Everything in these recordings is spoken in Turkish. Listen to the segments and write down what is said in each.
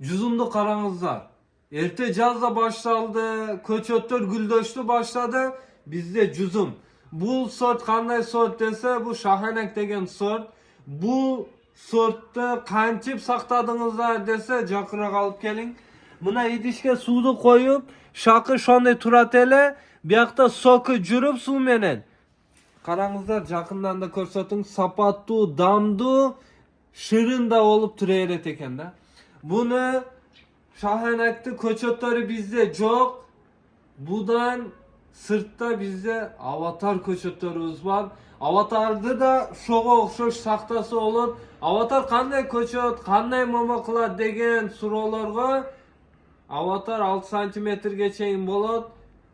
Cüzumdu karangızlar. Erte cazla başladı, köçöttör gülдөштü başladı. Bizde cüzum. Bu sort kanday sort dese bu şahenek degen sort. Bu sorttu kançıp saktadыңыздар dese jakırak alıp kelin. Buna idişke suudu koyup şakı şonday turat ele. Biyakta soku жүрüp su menen. Karangızlar jakından da көрсөтүң sapattуу, damdуу, şırın da olup türeyret eken da. Bunu şahenekti köçötleri bizde çok. Budan sırtta bizde avatar köçötlerimiz var. Avatardı da şoğa okşoş saktası olur. Avatar kanday köçöt, kanday mama kılar degen suroolarga avatar 6 santimetr geçeyin bolot.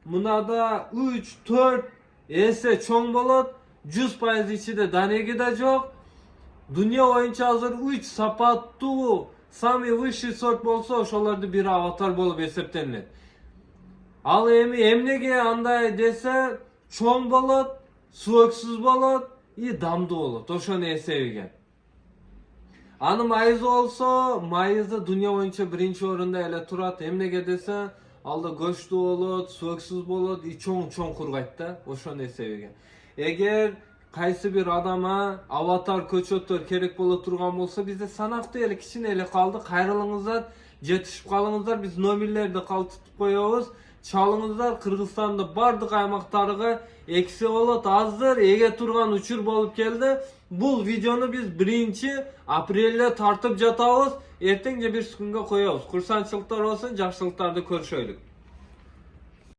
Buna da 3-4 ese çoğun bolot. 100% içinde danegi de çok. Dünya oyuncu hazır 3 sapattu sami высший sort bolsa oşolardı bir avatar bolup eseptenilir. Al emnege anday dese çoğun bolot, suöksüz bolot, damdı bolot. Oşonu esebigen. Anı mayızı olsa mayızı dünya oyuncu birinci orunda ele turat. Emnege dese alda göçtü bolot, suöksüz bolot, çoğun kurgaytta. Oşonu esebigen. Eğer kaysı bir adama avatar köçöttör kerek bola turgan bolsa bizde sanakta ele kişine ele kaldı. Kayrılыңыздар, жетişip kalыңızдар. Biz nomirlerde kaltıp koyuyoruz. Çalыңızдар Kırgızstanda bardık aymaktarıga eksi bolot azdır. Ege turgan uçur bolup geldi. Bu videonu biz 1 aprelde tartıp jatabız. Ertenge bir günge koyuyoruz. Kursançılıklar olsun, jakşılıklarda görüşöylük.